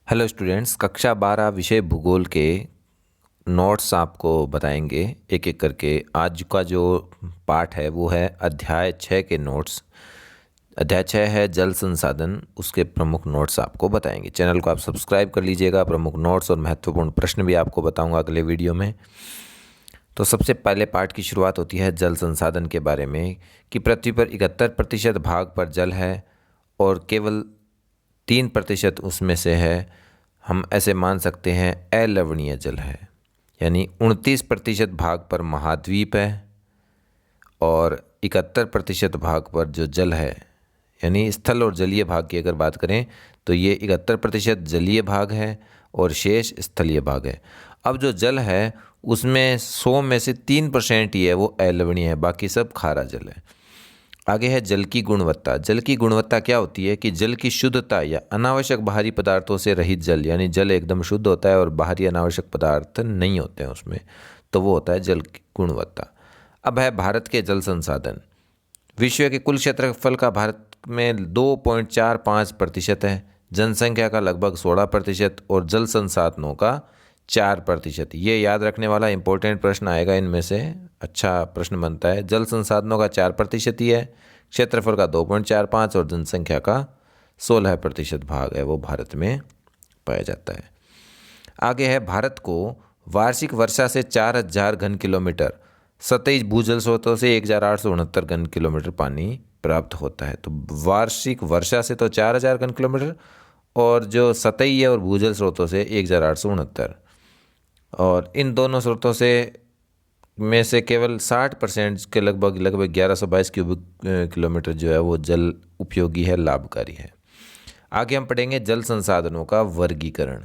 Hello students, कक्षा 12 विषय भूगोल के नोट्स आपको बताएंगे एक एक करके। आज का जो पाठ है वो है अध्याय 6 के नोट्स। अध्याय 6 है जल संसाधन, उसके प्रमुख नोट्स आपको बताएंगे। चैनल को आप सब्सक्राइब कर लीजिएगा। प्रमुख नोट्स और महत्वपूर्ण प्रश्न भी आपको बताऊंगा अगले वीडियो में। तो सबसे पहले पाठ की शुरुआत होती है जल संसाधन के बारे में कि पृथ्वी पर 71% भाग पर जल है और केवल 3% उसमें से है, हम ऐसे मान सकते हैं, अलवणीय जल है। यानी 29% भाग पर महाद्वीप है और 71% भाग पर जो जल है, यानी स्थल और जलीय भाग की अगर बात करें तो ये 71% जलीय भाग है और शेष स्थलीय भाग है। अब जो जल है उसमें 100 में से 3% ही है वो अलवणीय है, बाकी सब खारा जल है। आगे है जल की गुणवत्ता। जल की गुणवत्ता क्या होती है कि जल की शुद्धता या अनावश्यक बाहरी पदार्थों से रहित जल, यानी जल एकदम शुद्ध होता है और बाहरी अनावश्यक पदार्थ नहीं होते हैं उसमें, तो वो होता है जल की गुणवत्ता। अब है भारत के जल संसाधन। विश्व के कुल क्षेत्रफल का भारत में 2.45% है, जनसंख्या का लगभग 16% और जल संसाधनों का 4%। ये याद रखने वाला इंपॉर्टेंट प्रश्न आएगा इनमें से, अच्छा प्रश्न बनता है। जल संसाधनों का 4% ही है, क्षेत्रफल का 2.45 और जनसंख्या का 16% भाग है वो भारत में पाया जाता है। आगे है भारत को वार्षिक वर्षा से 4000 घन किलोमीटर, सतही भूजल स्रोतों से 1869 घन किलोमीटर पानी प्राप्त होता है। तो वार्षिक वर्षा से तो 4000 घन किलोमीटर और जो सतही है और भूजल स्रोतों से 1869, और इन दोनों स्रोतों से में से केवल 60% के लगभग 1122 क्यूबिक किलोमीटर जो है वो जल उपयोगी है, लाभकारी है। आगे हम पढ़ेंगे जल संसाधनों का वर्गीकरण।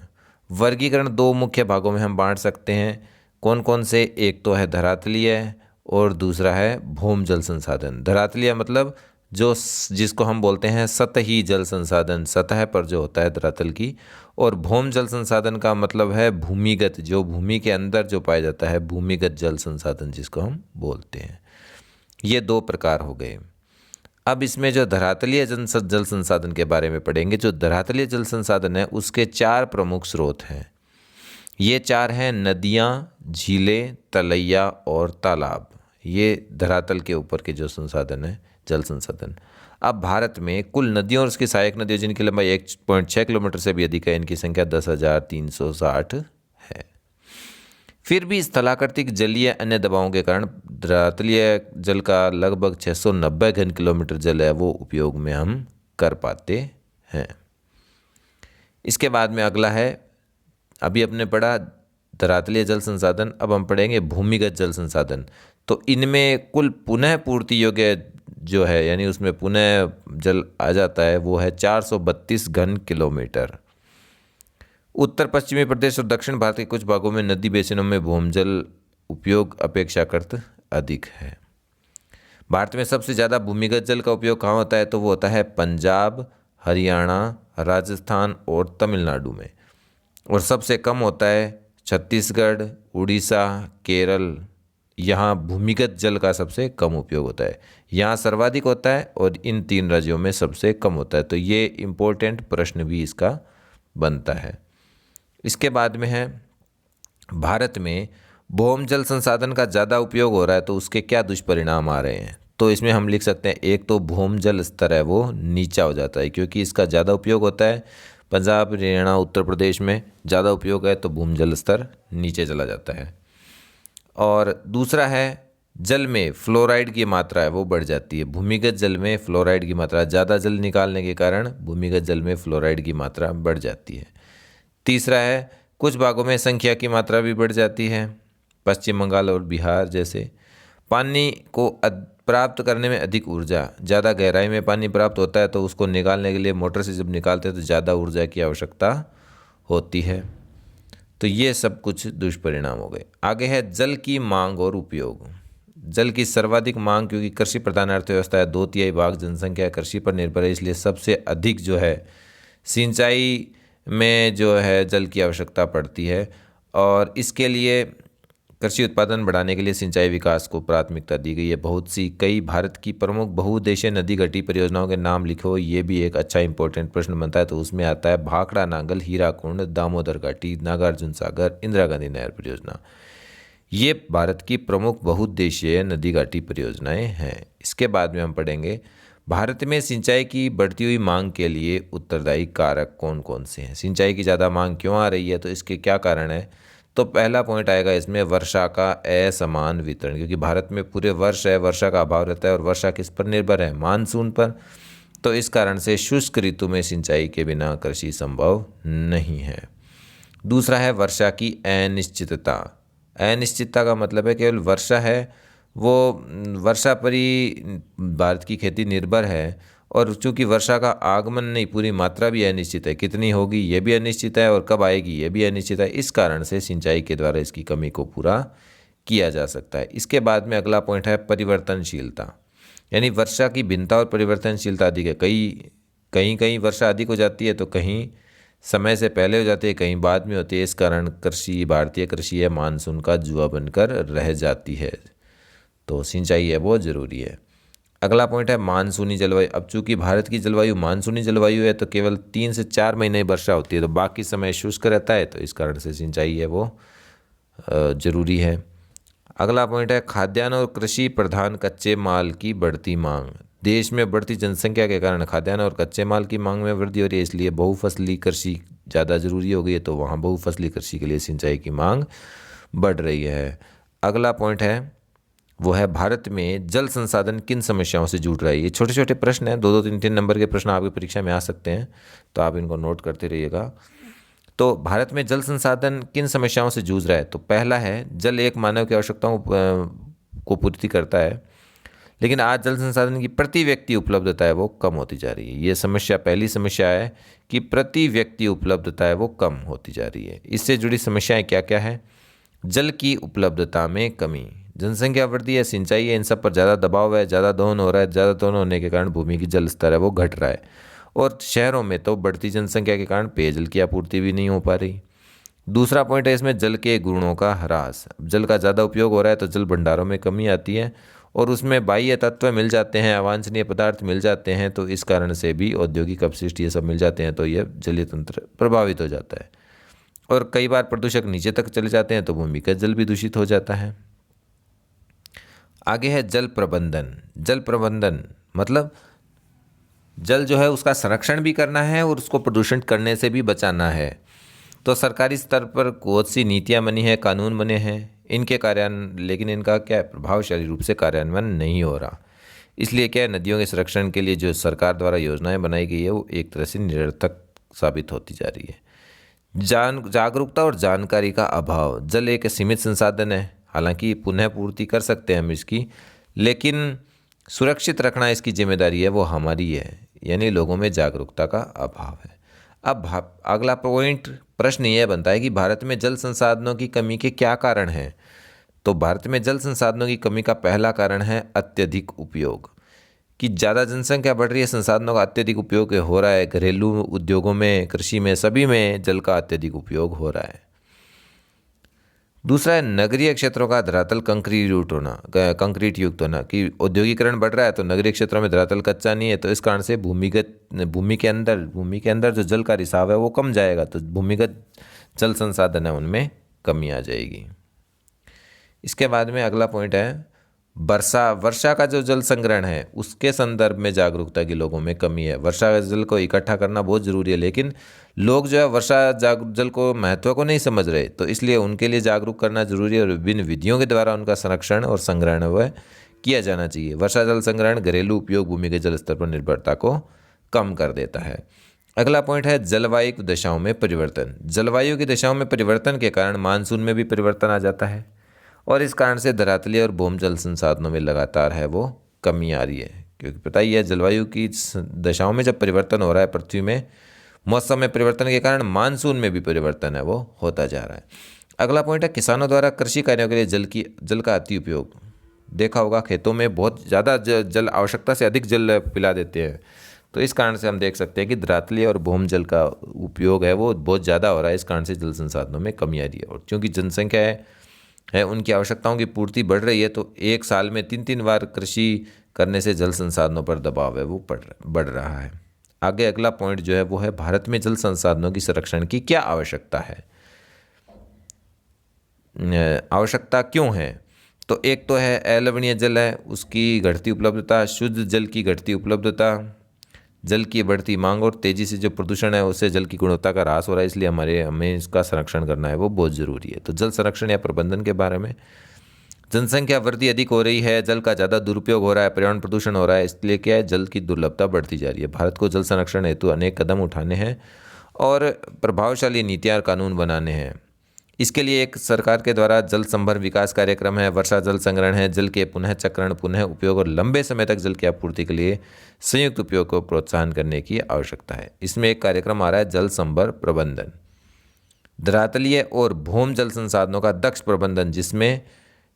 वर्गीकरण दो मुख्य भागों में हम बांट सकते हैं। कौन कौन से? एक तो है धरातलीय और दूसरा है भौम जल संसाधन। धरातलीय मतलब जो जिसको हम बोलते हैं सतही जल संसाधन, सतह पर जो होता है धरातल की, और भौम जल संसाधन का मतलब है भूमिगत, जो भूमि के अंदर जो पाया जाता है, भूमिगत जल संसाधन जिसको हम बोलते हैं। ये दो प्रकार हो गए। अब इसमें जो धरातलीय जल संसाधन के बारे में पढ़ेंगे। जो धरातलीय जल संसाधन है उसके 4 प्रमुख स्रोत हैं। ये 4 हैं नदियाँ, झीलें, तलैया और तालाब। ये धरातल के ऊपर के जो संसाधन है, जल संसाधन। अब भारत में कुल नदियों और उसकी सहायक नदियों जिनकी लंबाई 1.6 किलोमीटर से भी अधिक है, इनकी संख्या 10,360 है। फिर भी स्थलाकृतिक जलीय अन्य दबावों के कारण धरातलीय जल का लगभग 690 घन किलोमीटर जल है वो उपयोग में हम कर पाते हैं। इसके बाद में अगला है, अभी हमने पढ़ा धरातलीय जल संसाधन, अब हम पढ़ेंगे भूमिगत जल संसाधन। तो इनमें कुल पुनः पूर्ति योग्य जो है, यानी उसमें पुनः जल आ जाता है, वो है 432 घन किलोमीटर। उत्तर पश्चिमी प्रदेश और दक्षिण भारत के कुछ भागों में नदी बेसिनों में भूमजल उपयोग अपेक्षाकृत अधिक है। भारत में सबसे ज़्यादा भूमिगत जल का उपयोग कहाँ होता है? तो वो होता है पंजाब, हरियाणा, राजस्थान और तमिलनाडु में। और सबसे कम होता है छत्तीसगढ़, उड़ीसा, केरल। यहाँ भूमिगत जल का सबसे कम उपयोग होता है। यहाँ सर्वाधिक होता है और इन 3 राज्यों में सबसे कम होता है। तो ये इम्पोर्टेंट प्रश्न भी इसका बनता है। इसके बाद में है, भारत में भौम जल संसाधन का ज़्यादा उपयोग हो रहा है तो उसके क्या दुष्परिणाम आ रहे हैं? तो इसमें हम लिख सकते हैं, एक तो भौम जल स्तर है वो नीचा हो जाता है क्योंकि इसका ज़्यादा उपयोग होता है। पंजाब, हरियाणा, उत्तर प्रदेश में ज़्यादा उपयोग है तो भूम जल स्तर नीचे चला जाता है। और दूसरा है, जल में फ्लोराइड की मात्रा है वो बढ़ जाती है। भूमिगत जल में फ्लोराइड की मात्रा, ज़्यादा जल निकालने के कारण भूमिगत जल में फ्लोराइड की मात्रा बढ़ जाती है। तीसरा है, कुछ भागों में संख्या की मात्रा भी बढ़ जाती है, पश्चिम बंगाल और बिहार जैसे। पानी को प्राप्त करने में अधिक ऊर्जा, ज़्यादा गहराई में पानी प्राप्त होता है तो उसको निकालने के लिए मोटर से जब निकालते हैं तो ज़्यादा ऊर्जा की आवश्यकता होती है। तो ये सब कुछ दुष्परिणाम हो गए। आगे है जल की मांग और उपयोग। जल की सर्वाधिक मांग, क्योंकि कृषि प्रधान अर्थव्यवस्था है, 2/3 भाग जनसंख्या कृषि पर निर्भर है, इसलिए सबसे अधिक जो है सिंचाई में जो है जल की आवश्यकता पड़ती है। और इसके लिए कृषि उत्पादन बढ़ाने के लिए सिंचाई विकास को प्राथमिकता दी गई है। कई भारत की प्रमुख बहुउद्देशीय नदी घटी परियोजनाओं के नाम लिखो, ये भी एक अच्छा इंपॉर्टेंट प्रश्न बनता है। तो उसमें आता है भाखड़ा नांगल, हीराकुंड, दामोदर घाटी, नागार्जुन सागर, इंदिरा गांधी नहर परियोजना। ये भारत की प्रमुख बहुउद्देशीय नदी घाटी परियोजनाएं हैं। इसके बाद में हम पढ़ेंगे भारत में सिंचाई की बढ़ती हुई मांग के लिए उत्तरदायी कारक कौन कौन से हैं। सिंचाई की ज़्यादा मांग क्यों आ रही है, तो इसके क्या कारण है। तो पहला पॉइंट आएगा इसमें वर्षा का असमान वितरण, क्योंकि भारत में पूरे वर्ष है वर्षा का अभाव रहता है और वर्षा किस पर निर्भर है, मानसून पर। तो इस कारण से शुष्क ऋतु में सिंचाई के बिना कृषि संभव नहीं है। दूसरा है वर्षा की अनिश्चितता। अनिश्चितता का मतलब है केवल वर्षा है, वो वर्षा पर ही भारत की खेती निर्भर है, और चूंकि वर्षा का आगमन नहीं, पूरी मात्रा भी अनिश्चित है, कितनी होगी ये भी अनिश्चित है, और कब आएगी ये भी अनिश्चित है। इस कारण से सिंचाई के द्वारा इसकी कमी को पूरा किया जा सकता है। इसके बाद में अगला पॉइंट है परिवर्तनशीलता, यानी वर्षा की भिन्नता और परिवर्तनशीलता अधिक है। कहीं वर्षा अधिक हो जाती है, तो कहीं समय से पहले हो जाती है, कहीं बाद में होती है। इस कारण भारतीय कृषि है मानसून का जुआ बनकर रह जाती है। तो सिंचाई है वो ज़रूरी है। अगला पॉइंट है मानसूनी जलवायु। अब चूंकि भारत की जलवायु मानसूनी जलवायु है, तो केवल 3 से 4 महीने वर्षा होती है, तो बाकी समय शुष्क रहता है। तो इस कारण से सिंचाई है वो ज़रूरी है। अगला पॉइंट है खाद्यान्न और कृषि प्रधान कच्चे माल की बढ़ती मांग। देश में बढ़ती जनसंख्या के कारण खाद्यान्न और कच्चे माल की मांग में वृद्धि हो रही है, इसलिए बहुफसली कृषि ज़्यादा ज़रूरी हो गई है। तो वहाँ बहुफसली कृषि के लिए सिंचाई की मांग बढ़ रही है। अगला पॉइंट है वो है भारत में जल संसाधन किन समस्याओं से जूझ रहा है। ये छोटे छोटे प्रश्न हैं, 2-2, 3-3 नंबर के प्रश्न आपकी परीक्षा में आ सकते हैं, तो आप इनको नोट करते रहिएगा। तो भारत में जल संसाधन किन समस्याओं से जूझ रहा है। तो पहला है जल एक मानव की आवश्यकताओं को पूर्ति करता है, लेकिन आज जल संसाधन की प्रति व्यक्ति उपलब्धता है वो कम होती जा रही है। ये समस्या, पहली समस्या है कि प्रति व्यक्ति उपलब्धता है वो कम होती जा रही है। इससे जुड़ी समस्याएं क्या क्या है। जल की उपलब्धता में कमी, जनसंख्या वृद्धि है, सिंचाई है, इन सब पर ज़्यादा दबाव है, ज़्यादा दोहन हो रहा है। ज़्यादा दोहन होने के कारण भूमि की जल स्तर है वो घट रहा है, और शहरों में तो बढ़ती जनसंख्या के कारण पेयजल की आपूर्ति भी नहीं हो पा रही। दूसरा पॉइंट है इसमें जल के गुणों का ह्रास। जल का ज़्यादा उपयोग हो रहा है, तो जल भंडारों में कमी आती है, और उसमें बाह्य तत्व मिल जाते हैं, अवांछनीय पदार्थ मिल जाते हैं। तो इस कारण से भी औद्योगिक अपशिष्ट ये सब मिल जाते हैं, तो यह जलीय तंत्र प्रभावित हो जाता है, और कई बार प्रदूषक नीचे तक चले जाते हैं, तो भूमि का जल भी दूषित हो जाता है। आगे है जल प्रबंधन। जल प्रबंधन मतलब जल जो है उसका संरक्षण भी करना है और उसको प्रदूषण करने से भी बचाना है। तो सरकारी स्तर पर बहुत सी नीतियाँ बनी हैं, कानून बने हैं, इनके लेकिन इनका क्या है, प्रभावशाली रूप से कार्यान्वयन नहीं हो रहा। इसलिए क्या है, नदियों के संरक्षण के लिए जो सरकार द्वारा योजनाएं बनाई गई है वो एक तरह से निरर्थक साबित होती जा रही है। जागरूकता और जानकारी का अभाव। जल एक सीमित संसाधन है, हालांकि पुनः पूर्ति कर सकते हैं हम इसकी, लेकिन सुरक्षित रखना इसकी जिम्मेदारी है वो हमारी है, यानी लोगों में जागरूकता का अभाव है। अब अगला पॉइंट, प्रश्न यह बनता है कि भारत में जल संसाधनों की कमी के क्या कारण हैं। तो भारत में जल संसाधनों की कमी का पहला कारण है अत्यधिक उपयोग, कि ज़्यादा जनसंख्या बढ़ रही है, संसाधनों का अत्यधिक उपयोग हो रहा है। घरेलू उद्योगों में, कृषि में, सभी में जल का अत्यधिक उपयोग हो रहा है। दूसरा है नगरीय क्षेत्रों का धरातल कंक्रीट युक्त होना, कि औद्योगिकरण बढ़ रहा है तो नगरीय क्षेत्रों में धरातल कच्चा नहीं है, तो इस कारण से भूमि के अंदर जो जल का रिसाव है वो कम जाएगा, तो भूमिगत जल संसाधन है उनमें कमी आ जाएगी। इसके बाद में अगला पॉइंट है वर्षा का जो जल संग्रहण है उसके संदर्भ में जागरूकता की लोगों में कमी है। वर्षा का जल को इकट्ठा करना बहुत ज़रूरी है, लेकिन लोग जो है वर्षा जल को महत्व को नहीं समझ रहे, तो इसलिए उनके लिए जागरूक करना जरूरी है, और विभिन्न विधियों के द्वारा उनका संरक्षण और संग्रहण वह किया जाना चाहिए। वर्षा जल संग्रहण घरेलू उपयोग भूमि के जल स्तर पर निर्भरता को कम कर देता है। अगला पॉइंट है जलवायु दशाओं में परिवर्तन। जलवायु की दशाओं में परिवर्तन के कारण मानसून में भी परिवर्तन आ जाता है, और इस कारण से धरातलीय और भूमि जल संसाधनों में लगातार है वो कमी आ रही है, क्योंकि पता ही है जलवायु की दशाओं में जब परिवर्तन हो रहा है पृथ्वी में, मौसम में परिवर्तन के कारण मानसून में भी परिवर्तन है वो होता जा रहा है। अगला पॉइंट है किसानों द्वारा कृषि कार्यों के लिए जल का अति उपयोग। देखा होगा खेतों में बहुत ज़्यादा जल, आवश्यकता से अधिक जल पिला देते हैं, तो इस कारण से हम देख सकते हैं कि धरातलीय और भूमि जल का उपयोग है वो बहुत ज़्यादा हो रहा है। इस कारण से जल संसाधनों में कमी आ रही है, और क्योंकि जनसंख्या है है, उनकी आवश्यकताओं की पूर्ति बढ़ रही है, तो एक साल में 3-3 बार कृषि करने से जल संसाधनों पर दबाव है वो बढ़ रहा है। आगे अगला पॉइंट जो है वो है भारत में जल संसाधनों की संरक्षण की क्या आवश्यकता है, आवश्यकता क्यों है। तो एक तो है अलवणीय जल है, उसकी घटती उपलब्धता, शुद्ध जल की घटती उपलब्धता, जल की बढ़ती मांग और तेज़ी से जो प्रदूषण है उससे जल की गुणवत्ता का ह्रास हो रहा है, इसलिए हमें इसका संरक्षण करना है वो बहुत ज़रूरी है। तो जल संरक्षण या प्रबंधन के बारे में, जनसंख्या वृद्धि अधिक हो रही है, जल का ज़्यादा दुरुपयोग हो रहा है, पर्यावरण प्रदूषण हो रहा है, इसलिए क्या है, जल की दुर्लभता बढ़ती जा रही है। भारत को जल संरक्षण हेतु अनेक कदम उठाने हैं और प्रभावशाली नीतियाँ और कानून बनाने हैं। इसके लिए एक सरकार के द्वारा जल संभर विकास कार्यक्रम है, वर्षा जल संग्रहण है, जल के पुनः चक्रण, पुनः उपयोग और लंबे समय तक जल की आपूर्ति के लिए संयुक्त उपयोग को प्रोत्साहन करने की आवश्यकता है। इसमें एक कार्यक्रम आ रहा है जल संभर प्रबंधन, धरातलीय और भूम जल संसाधनों का दक्ष प्रबंधन, जिसमें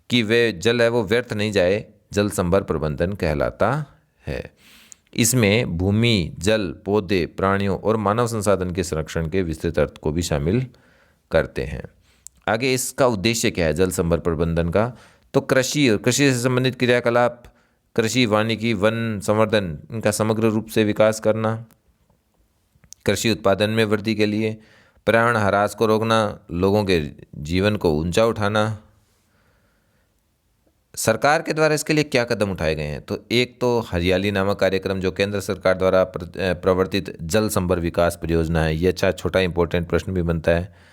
कि वे जल है वो व्यर्थ नहीं जाए, जल संभर प्रबंधन कहलाता है। इसमें भूमि, जल, पौधे, प्राणियों और मानव संसाधन के संरक्षण के विस्तृत अर्थ को भी शामिल करते हैं। आगे इसका उद्देश्य क्या है जल संभर प्रबंधन का, तो कृषि और कृषि से संबंधित क्रियाकलाप, कृषि, वानिकी, वन संवर्धन, इनका समग्र रूप से विकास करना, कृषि उत्पादन में वृद्धि के लिए पर्यावरण ह्रास को रोकना, लोगों के जीवन को ऊंचा उठाना। सरकार के द्वारा इसके लिए क्या कदम उठाए गए हैं, तो एक तो हरियाली नामक कार्यक्रम जो केंद्र सरकार द्वारा प्रवर्तित जल संभर विकास परियोजना है। ये अच्छा छोटा इंपॉर्टेंट प्रश्न भी बनता है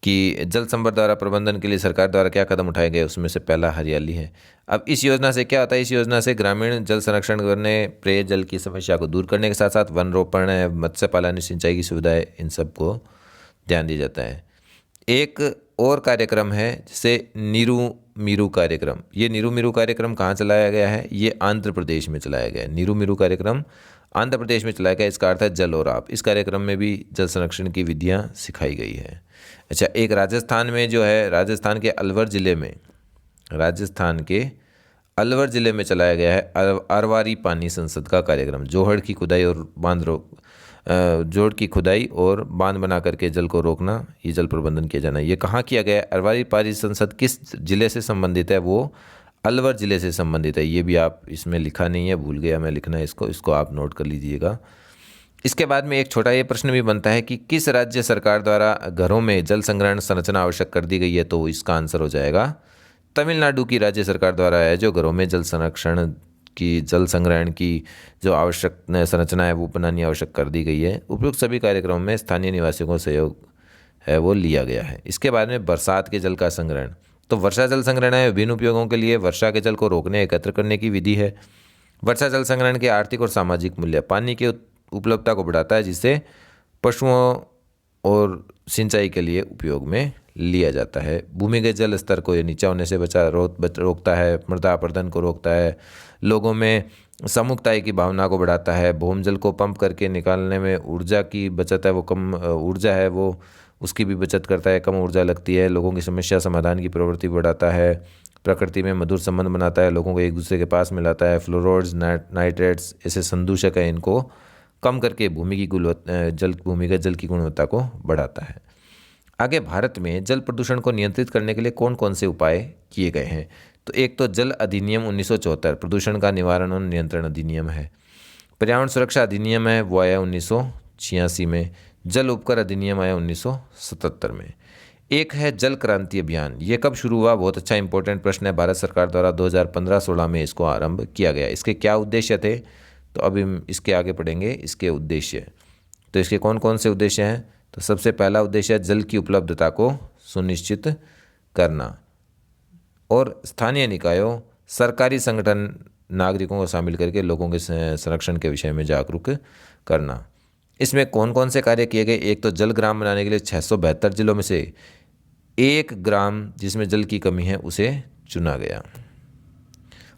कि जल संभर द्वारा प्रबंधन के लिए सरकार द्वारा क्या कदम उठाए गए, उसमें से पहला हरियाली है। अब इस योजना से क्या होता है, इस योजना से ग्रामीण जल संरक्षण करने, पेय जल की समस्या को दूर करने के साथ साथ वन रोपण है, मत्स्य पालन, सिंचाई की सुविधाएं, इन सब को ध्यान दिया जाता है। एक और कार्यक्रम है जिसे नीरू मीरू कार्यक्रम। ये नीरू मीरू कार्यक्रम कहाँ चलाया गया है, ये आंध्र प्रदेश में चलाया गया है। नीरू मीरू कार्यक्रम आंध्र प्रदेश में चलाया गया, इसका अर्थ है जल और आप। इस कार्यक्रम में भी जल संरक्षण की विधियाँ सिखाई गई है। अच्छा, एक राजस्थान में जो है, राजस्थान के अलवर ज़िले में चलाया गया है अरवारी पानी संसद का कार्यक्रम। जोहड़ की खुदाई और बांध बना करके जल को रोकना, ये जल प्रबंधन किया जाना। ये कहाँ किया गया है, अरवारी पानी संसद किस ज़िले से संबंधित है, वो अलवर ज़िले से संबंधित है। ये भी आप इसमें लिखा नहीं है, भूल गया मैं लिखना, इसको आप नोट कर लीजिएगा। इसके बाद में एक छोटा ये प्रश्न भी बनता है कि किस राज्य सरकार द्वारा घरों में जल संग्रहण संरचना आवश्यक कर दी गई है, तो इसका आंसर हो जाएगा तमिलनाडु की राज्य सरकार द्वारा है, जो घरों में जल संग्रहण की जो आवश्यक संरचना है वो बनानी आवश्यक कर दी गई है। उपयुक्त सभी कार्यक्रमों में स्थानीय निवासियों को सहयोग है वो लिया गया है। इसके बाद में बरसात के जल का संग्रहण, तो वर्षा जल संग्रहण है विभिन्न उपयोगों के लिए वर्षा के जल को रोकने, एकत्र करने की विधि है। वर्षा जल संग्रहण के आर्थिक और सामाजिक मूल्य, पानी की उपलब्धता को बढ़ाता है, जिससे पशुओं और सिंचाई के लिए उपयोग में लिया जाता है। भूमिगत जल स्तर को नीचा होने से रोकता है, मृदा अपरदन को रोकता है, लोगों में सममुखताई की भावना को बढ़ाता है। भूम जल को पंप करके निकालने में ऊर्जा की बचत है, वो कम ऊर्जा है वो उसकी भी बचत करता है, कम ऊर्जा लगती है। लोगों की समस्या समाधान की प्रवृत्ति बढ़ाता है, प्रकृति में मधुर संबंध बनाता है, लोगों को एक दूसरे के पास मिलाता है। फ्लोराइड्स, नाइट्रेट्स ऐसे संदूषक है, इनको कम करके भूमिगत जल की गुणवत्ता को बढ़ाता है। आगे भारत में जल प्रदूषण को नियंत्रित करने के लिए कौन कौन से उपाय किए गए हैं, तो एक तो जल अधिनियम 1974 प्रदूषण का निवारण और नियंत्रण अधिनियम है। पर्यावरण सुरक्षा अधिनियम है, वो आया 1986 में। जल उपकर अधिनियम आया 1977 में। एक है जल क्रांति अभियान, ये कब शुरू हुआ, बहुत अच्छा इंपॉर्टेंट प्रश्न है। भारत सरकार द्वारा 2015-16 में इसको आरंभ किया गया। इसके क्या उद्देश्य थे, तो अभी हम इसके आगे पढ़ेंगे इसके उद्देश्य। तो इसके कौन कौन से उद्देश्य हैं, तो सबसे पहला उद्देश्य है जल की उपलब्धता को सुनिश्चित करना और स्थानीय निकायों, सरकारी संगठन, नागरिकों को शामिल करके लोगों के संरक्षण के विषय में जागरूक करना। इसमें कौन कौन से कार्य किए गए, एक तो जल ग्राम बनाने के लिए 672 जिलों में से एक ग्राम जिसमें जल की कमी है उसे चुना गया।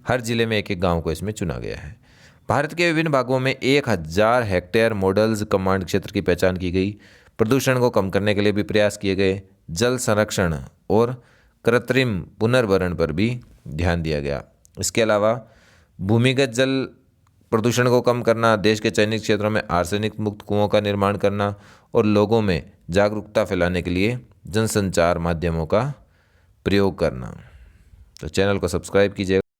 हर जिले में एक एक गाँव को इसमें चुना गया है। भारत के विभिन्न भागों में 1000 हेक्टेयर मॉडल्स कमांड क्षेत्र की पहचान की गई। प्रदूषण को कम करने के लिए भी प्रयास किए गए। जल संरक्षण और कृत्रिम पुनर्भरण पर भी ध्यान दिया गया। इसके अलावा भूमिगत जल प्रदूषण को कम करना, देश के चयनित क्षेत्रों में आर्सेनिक मुक्त कुओं का निर्माण करना और लोगों में जागरूकता फैलाने के लिए जनसंचार माध्यमों का प्रयोग करना। तो चैनल को सब्सक्राइब कीजिएगा।